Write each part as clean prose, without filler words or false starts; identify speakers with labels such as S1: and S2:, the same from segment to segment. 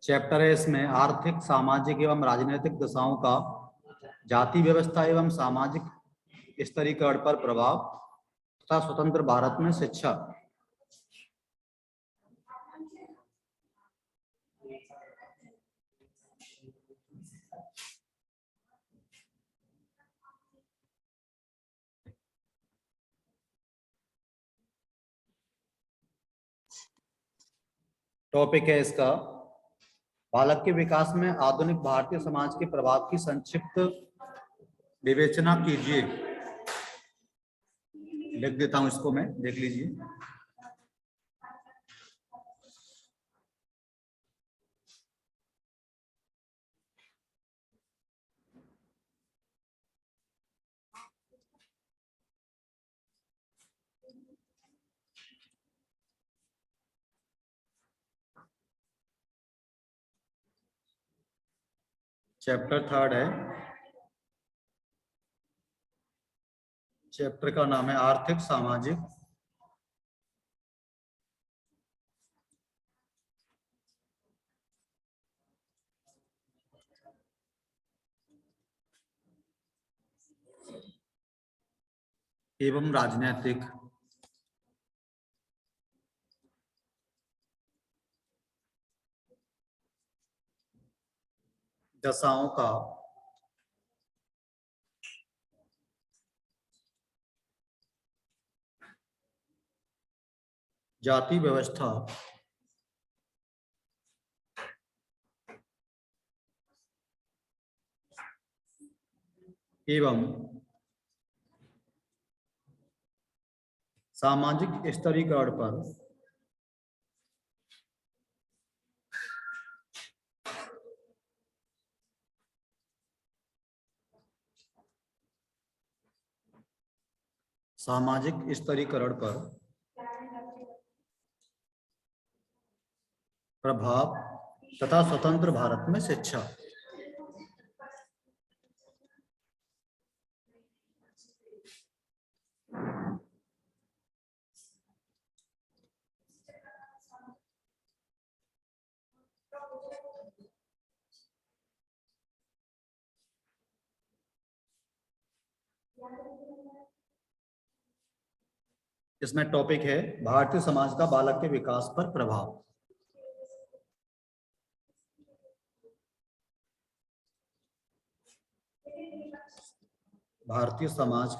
S1: Chapter है इसमें आर्थिक, सामाजिक एवं राजनीतिक दशाओं का जाति व्यवस्था एवं सामाजिक स्तरीकरण पर प्रभाव तथा स्वतंत्र भारत में शिक्षा। टॉपिक है इसका बालक के विकास में आधुनिक भारतीय समाज के प्रभाव की संक्षिप्त विवेचना कीजिए। लिख देता हूं इसको मैं, देख लीजिए। चैप्टर 3 है। चैप्टर का नाम है आर्थिक, सामाजिक एवं राजनीतिक दशाओं का जाति व्यवस्था एवं सामाजिक स्तरीकरण पर प्रभाव तथा स्वतंत्र भारत में शिक्षा। इसमें टॉपिक है भारतीय समाज का बालक के विकास पर प्रभाव। भारतीय समाज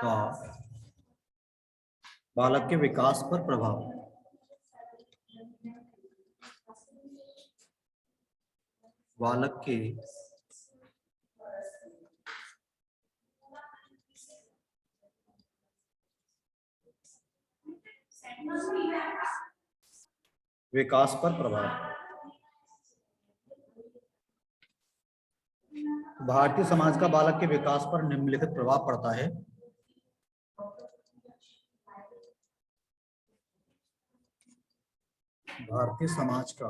S1: का बालक के विकास पर प्रभाव। बालक के विकास पर प्रभाव। भारतीय समाज का बालक के विकास पर निम्नलिखित प्रभाव पड़ता है। भारतीय समाज का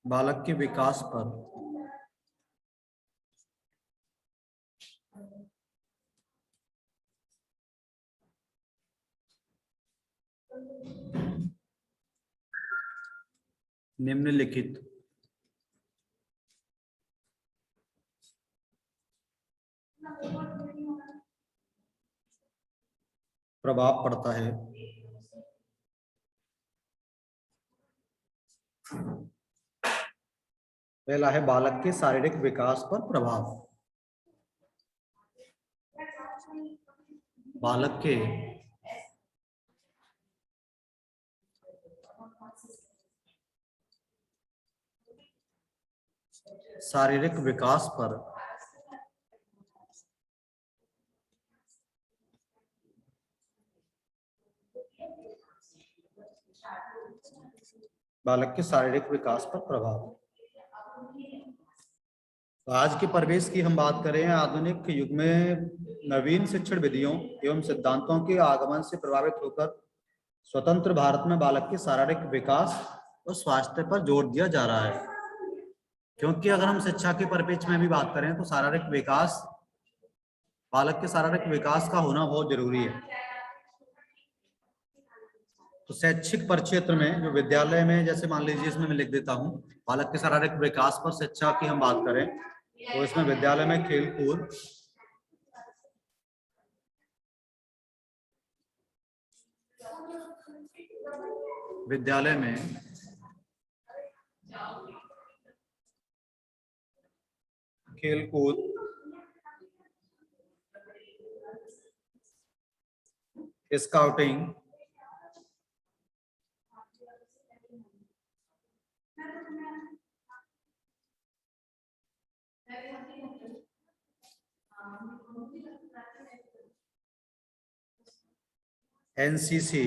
S1: बालक के विकास पर निम्नलिखित प्रभाव पड़ता है। पहला है बालक के शारीरिक विकास पर प्रभाव। बालक के शारीरिक विकास पर प्रभाव। तो आज के परिवेश की हम बात करें, आधुनिक युग में नवीन शिक्षण विधियों एवं सिद्धांतों के आगमन से प्रभावित होकर स्वतंत्र भारत में बालक के शारीरिक विकास और स्वास्थ्य पर जोर दिया जा रहा है। क्योंकि अगर हम शिक्षा के परिप्रेक्ष्य में भी बात करें तो शारीरिक विकास, बालक के शारीरिक विकास का होना बहुत जरूरी है। तो शैक्षिक परिक्षेत्र में जो विद्यालय में, जैसे मान लीजिए इसमें मैं लिख देता हूँ बालक के शारीरिक विकास पर शिक्षा की हम बात करें तो इसमें विद्यालय में खेल कूद, विद्यालय में खेल कूद, स्काउटिंग, एनसीसी,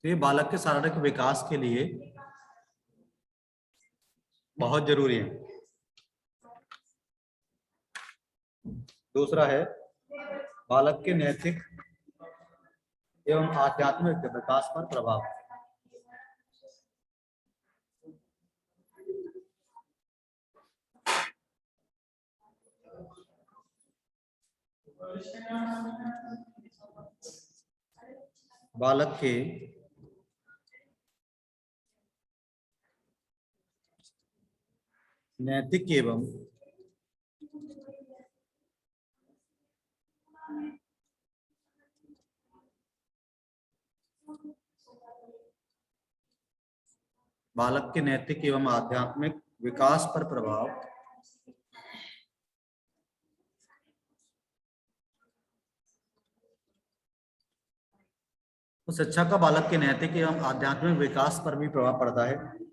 S1: तो ये बालक के शारीरिक विकास के लिए बहुत जरूरी है। दूसरा है बालक के नैतिक एवं आध्यात्मिक विकास पर प्रभाव। बालक के नैतिक एवं बालक के नैतिक एवं आध्यात्मिक विकास पर प्रभाव। तो शिक्षा का बालक के नैतिक एवं आध्यात्मिक विकास पर भी प्रभाव पड़ता है।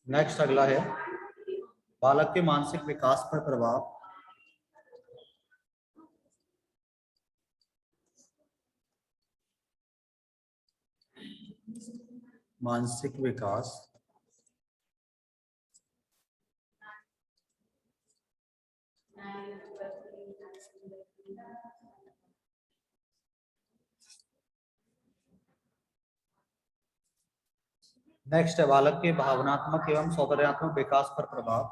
S1: नेक्स्ट अगला है बालक के मानसिक विकास पर प्रभाव। मानसिक विकास, नेक्स्ट है बालक के भावनात्मक एवं सौंदर्यात्मक विकास पर प्रभाव।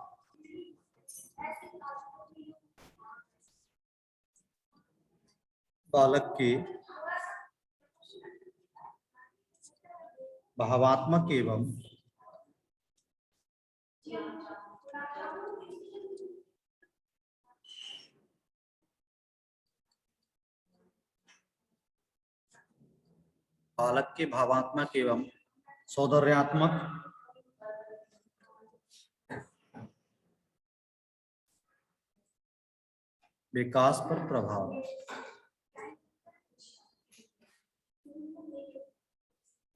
S1: बालक के भावात्मक एवं बालक के भावात्मक एवं सौंदर्यात्मक विकास पर प्रभाव।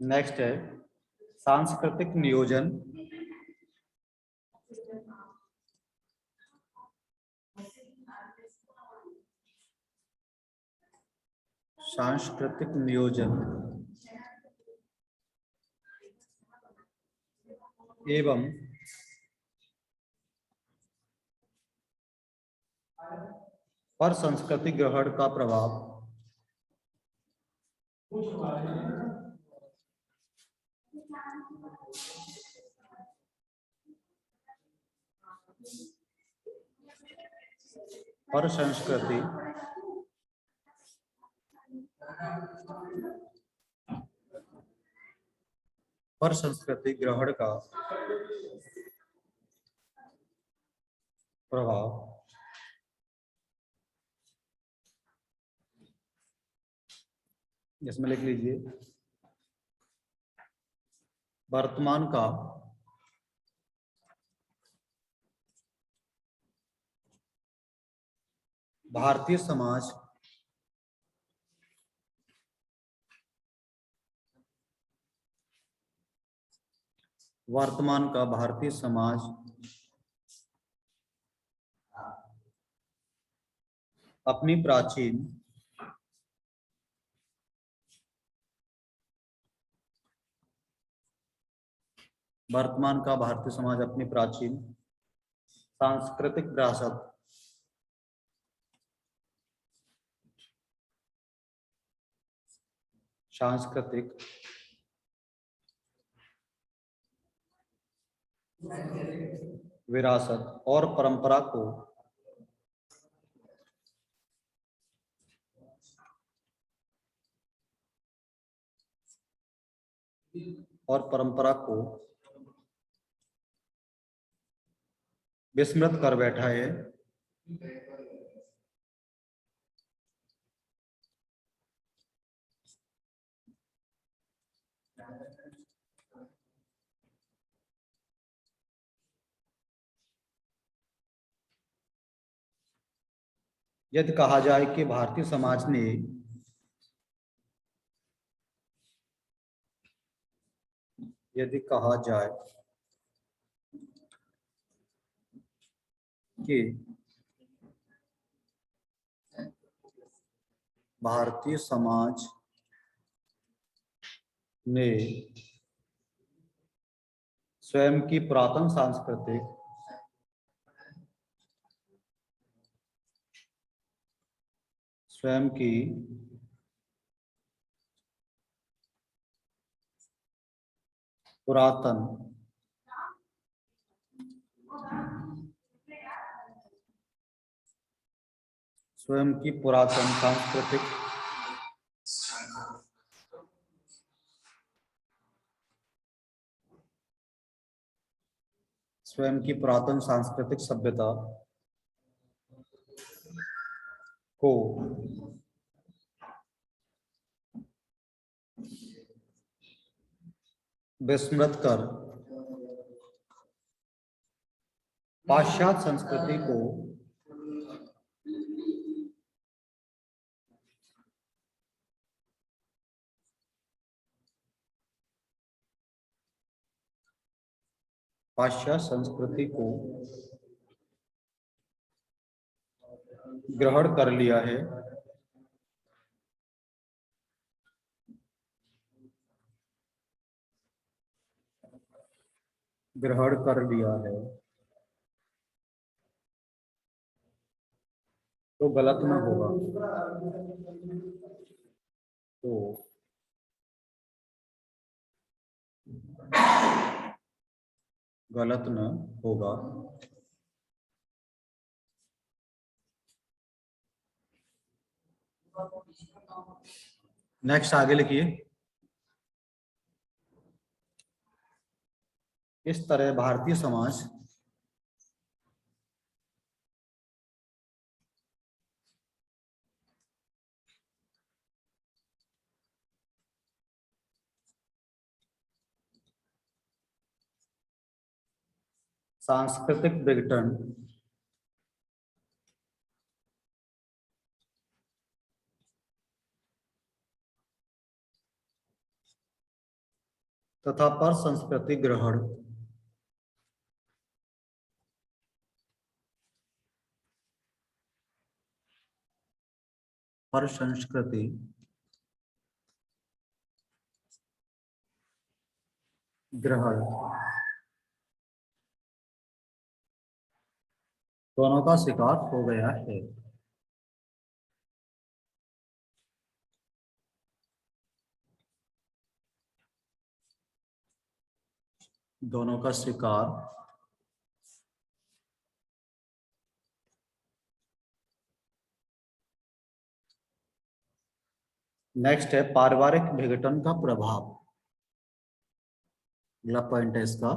S1: नेक्स्ट है सांस्कृतिक नियोजन, सांस्कृतिक नियोजन एवं पर संस्कृति ग्रहण का प्रभाव। पर संस्कृति पर संस्कृति ग्रहण का प्रभाव। इसमें लिख लीजिए वर्तमान का भारतीय समाज वर्तमान का भारतीय समाज अपनी प्राचीन वर्तमान का भारतीय समाज अपनी प्राचीन सांस्कृतिक विरासत सांस्कृतिक विरासत और परंपरा को विस्मृत कर बैठा है। यदि कहा जाए कि भारतीय समाज ने यदि कहा जाए कि भारतीय समाज ने स्वयं की पुरातन सांस्कृतिक स्वयं की पुरातन सांस्कृतिक सभ्यता को विस्मृत कर पाश्चात्य संस्कृति को ग्रहण कर लिया है। तो गलत न होगा। नेक्स्ट आगे लिखिए। इस तरह भारतीय समाज सांस्कृतिक विघटन तथा पर संस्कृति ग्रहण दोनों का शिकार हो गया है। दोनों का शिकार नेक्स्ट है पारिवारिक विघटन का प्रभाव। अगला पॉइंट है इसका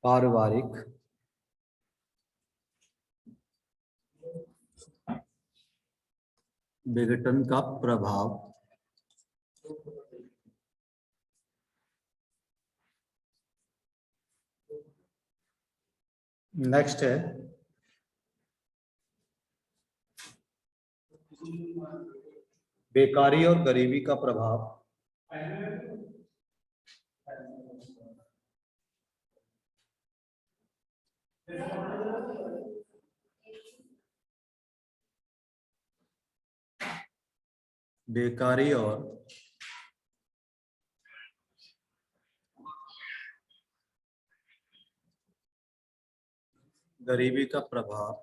S1: पारिवारिक विघटन का प्रभाव नेक्स्ट है बेकारी और गरीबी का प्रभाव बेकारी और गरीबी का प्रभाव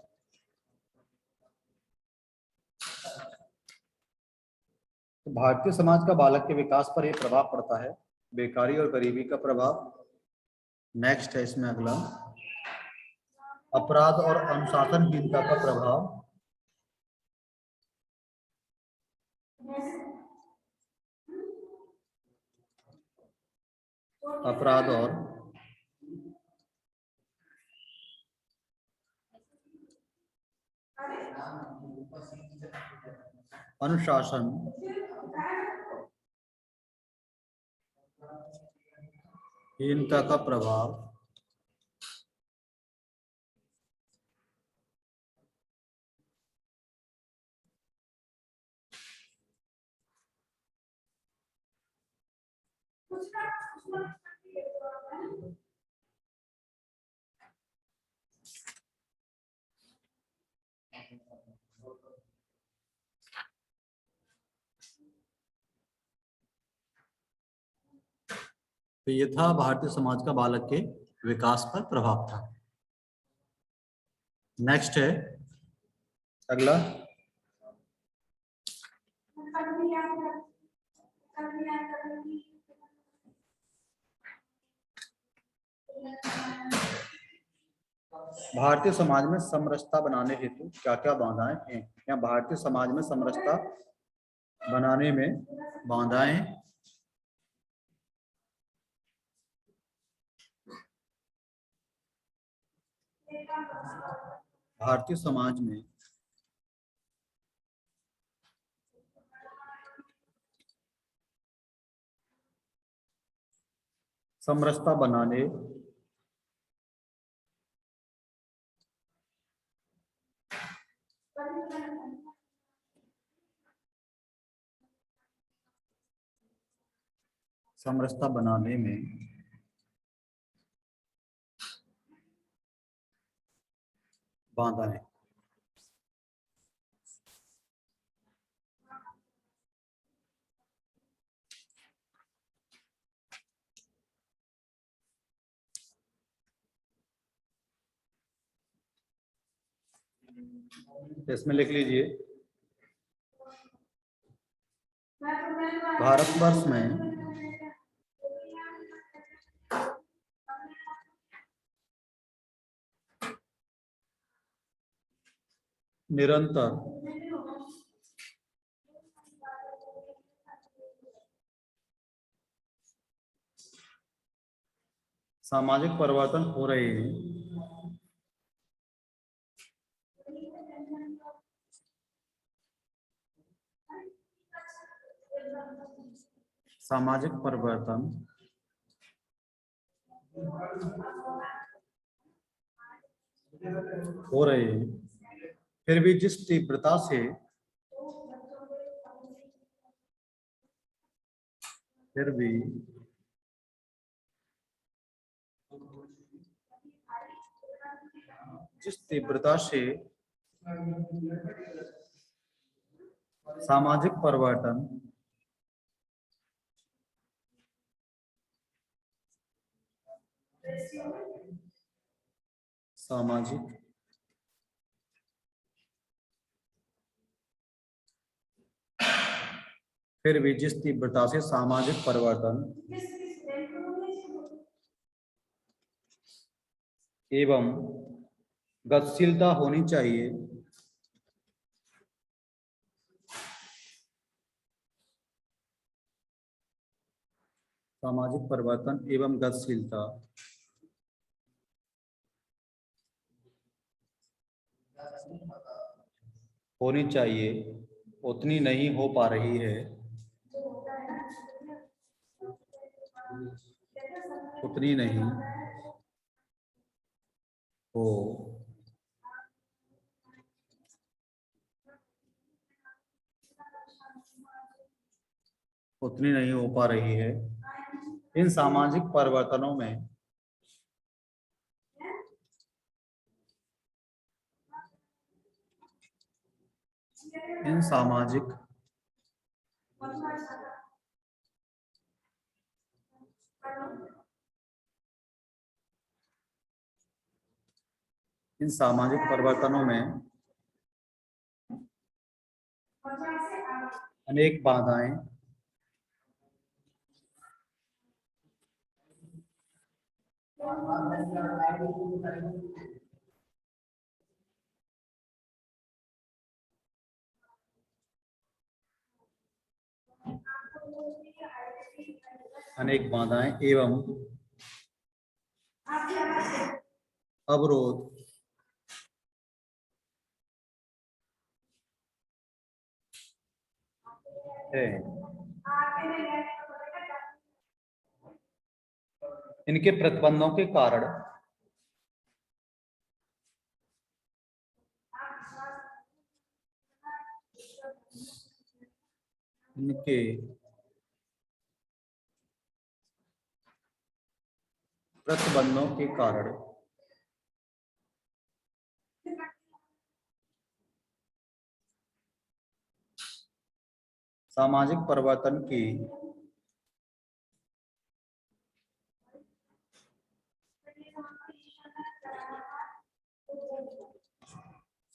S1: तो भारतीय समाज का बालक के विकास पर यह प्रभाव पड़ता है। बेकारी और गरीबी का प्रभाव। नेक्स्ट है इसमें अगला, अपराध और अनुशासनहीनता का प्रभाव। अपराध और अनुशासनहीनता का प्रभाव तो ये था भारतीय समाज का बालक के विकास पर प्रभाव था। नेक्स्ट है अगला, भारतीय समाज में समरसता बनाने हेतु क्या क्या बाधाएं हैं, या भारतीय समाज में समरसता बनाने में बाधाएं भारतीय समाज में समरसता बनाने समरसता बनाने में बाधाएं। इसमें लिख लीजिए, भारतवर्ष में निरंतर सामाजिक परिवर्तन हो रहे हैं। सामाजिक परिवर्तन हो रहे हैं, फिर भी जिस तीव्रता से सामाजिक परिवर्तन फिर भी जिस तीव्रता से सामाजिक परिवर्तन एवं गतिशीलता होनी चाहिए, सामाजिक परिवर्तन एवं गतिशीलता होनी चाहिए, उतनी नहीं हो पा रही है, उतनी नहीं हो उतनी नहीं हो पा रही है, इन सामाजिक परिवर्तनों में इन सामाजिक परिवर्तनों में अनेक बाधाएं एवं अवरोध है। इनके प्रतिबंधों के कारण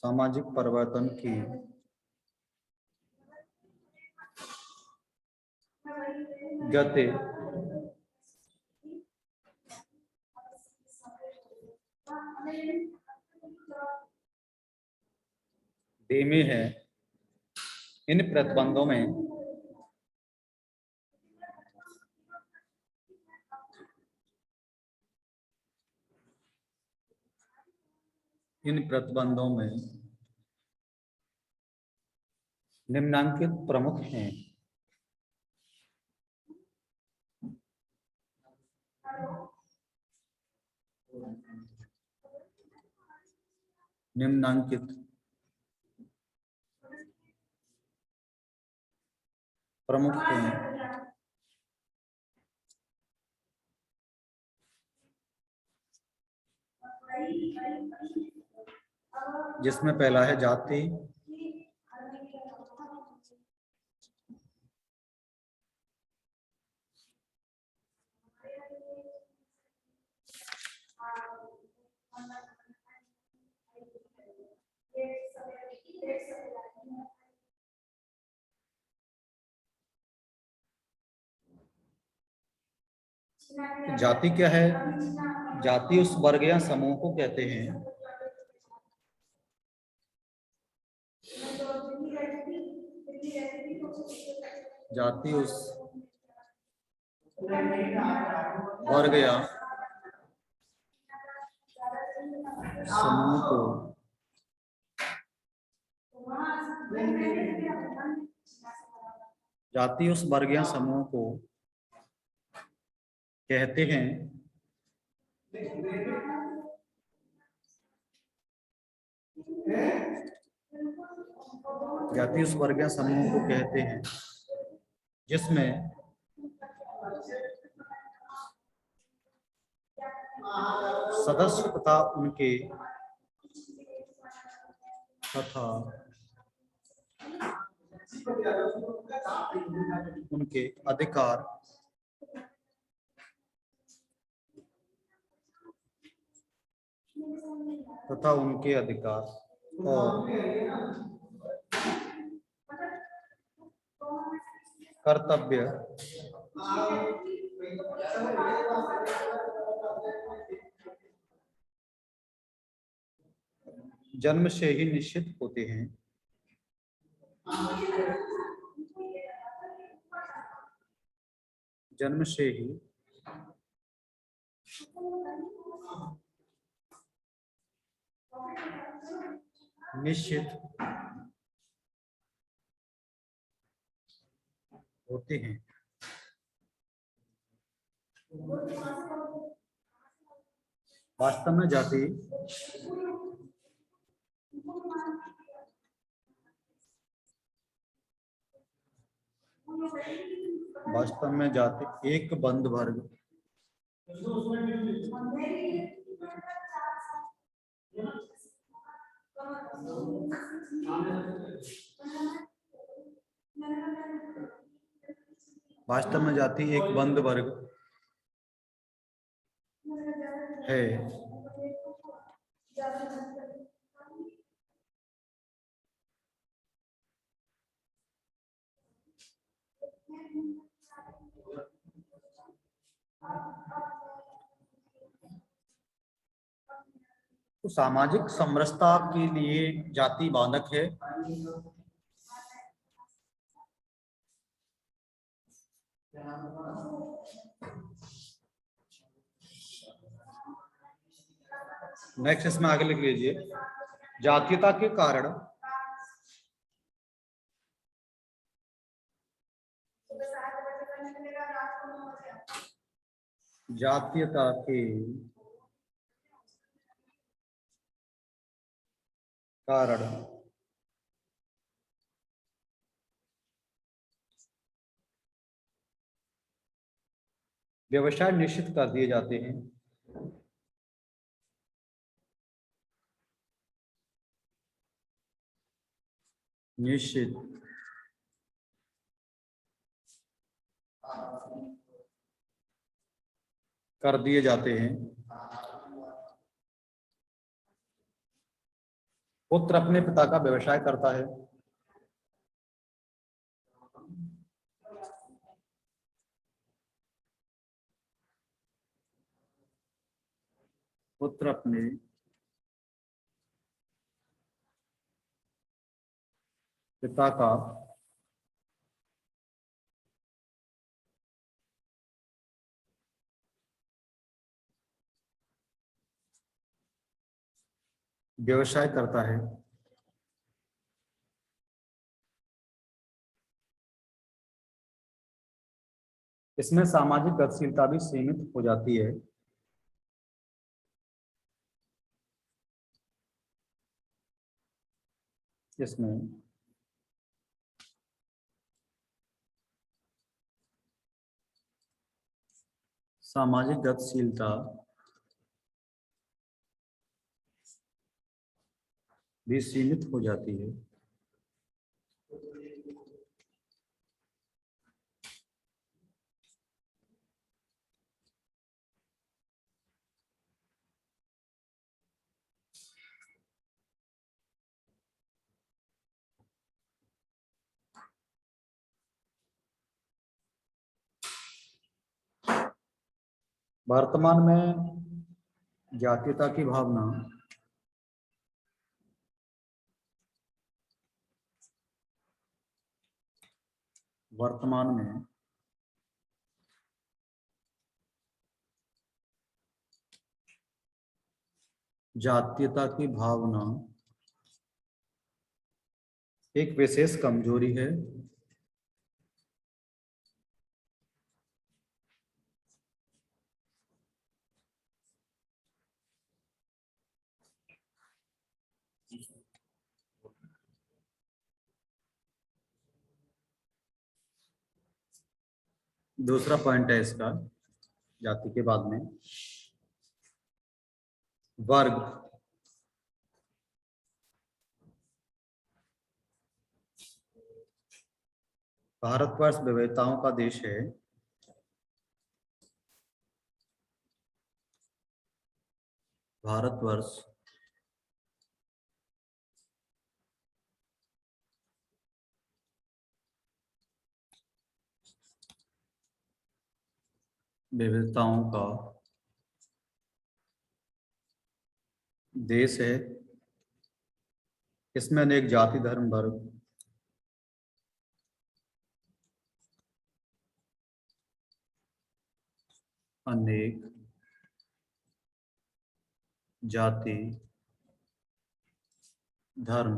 S1: सामाजिक परिवर्तन की गति धीमी है। इन प्रतिबंधों में निम्नांकित प्रमुख हैं। जिसमें पहला है जाति, जाति क्या है? जाति उस वर्ग या समूह को कहते हैं जाति उस वर्ग या समूह को कहते हैं जिसमें सदस्य तथा उनके अधिकार और कर्तव्य जन्म से ही निश्चित होते हैं। जन्म से ही निश्चित होते हैं। वास्तव में जाति वास्तव में जाति एक बंद वर्ग वास्तव में जाति एक बंद वर्ग है। तो सामाजिक समरसता के लिए जाति बाधक है। नेक्स्ट इसमें आगे लिख लीजिए, जातीयता के कारण जातीयता के कारण व्यवसाय निश्चित कर दिए जाते हैं। निश्चित कर दिए जाते हैं। पुत्र अपने पिता का व्यवसाय करता है। पुत्र अपने पिता का व्यवसाय करता है। इसमें सामाजिक गतिशीलता भी सीमित हो जाती है। इसमें सामाजिक गतिशीलता भी सीमित हो जाती है। वर्तमान में जातीयता की भावना वर्तमान में जातीयता की भावना एक विशेष कमजोरी है। दूसरा पॉइंट है इसका, जाति के बाद में वर्ग। भारतवर्ष विविधताओं का देश है। भारतवर्ष विविधताओं का देश है। इसमें अनेक जाति धर्म वर्ग अनेक जाति धर्म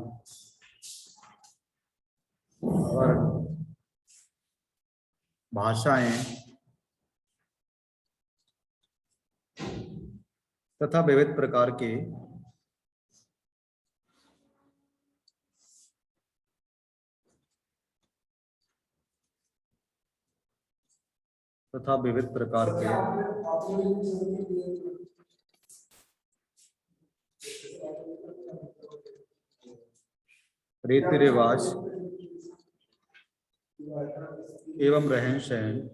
S1: वर्ग भाषाएं तथा विविध प्रकार के तथा विविध प्रकार के रीति रिवाज एवं रहन सहन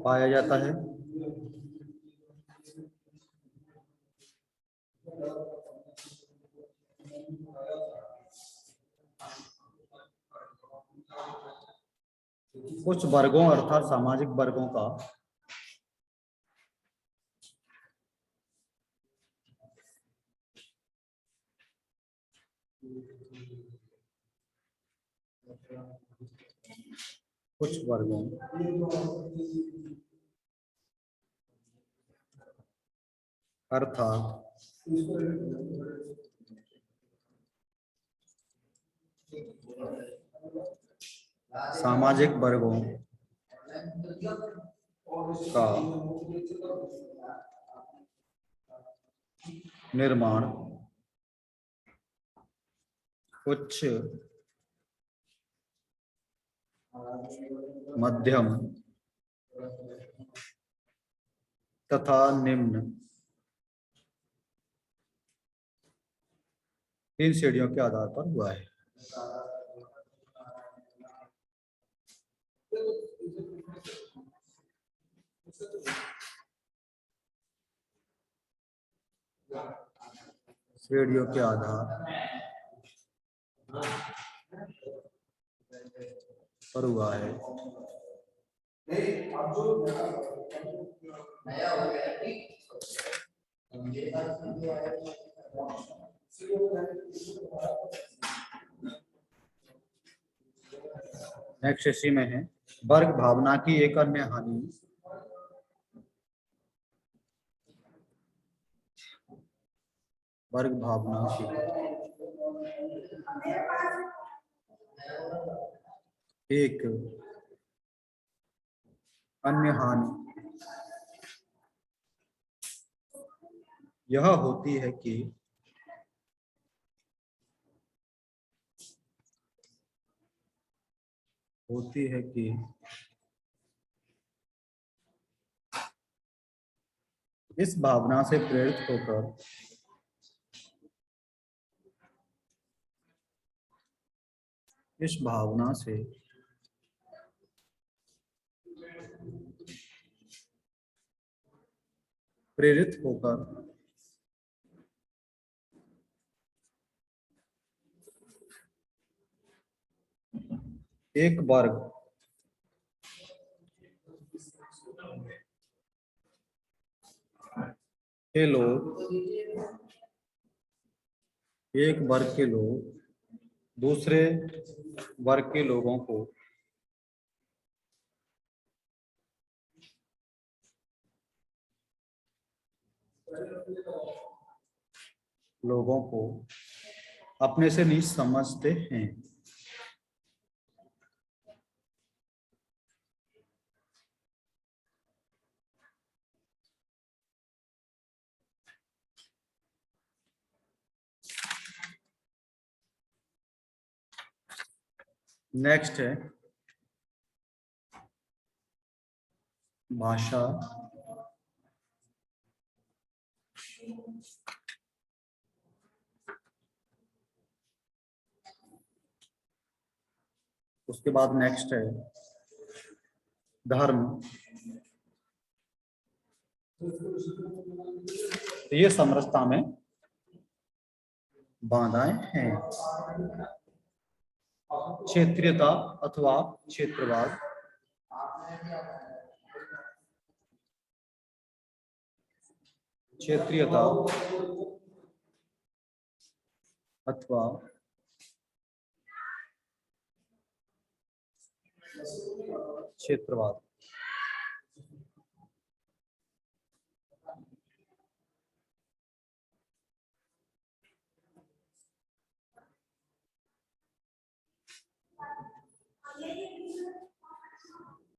S1: पाया जाता है। कुछ वर्गों अर्थात सामाजिक वर्गों का अर्थात सामाजिक वर्गों का निर्माण उच्च, मध्यम तथा निम्न तीन श्रेणियों के आधार पर हुआ है। श्रेणियों के आधार पर हुआ है। नेक्स्ट इसी में है वर्ग भावना की एक अन्य हानि वर्ग भावना की एक अन्य हानि यह होती है कि इस भावना से प्रेरित होकर इस भावना से प्रेरित होकर एक वर्ग के लोग दूसरे वर्ग के लोगों को अपने से नीच समझते हैं। नेक्स्ट है भाषा उसके बाद नेक्स्ट है धर्म। ये समरसता में बाधाएं हैं। क्षेत्रीयता अथवा क्षेत्रवाद अथवा क्षेत्रवाद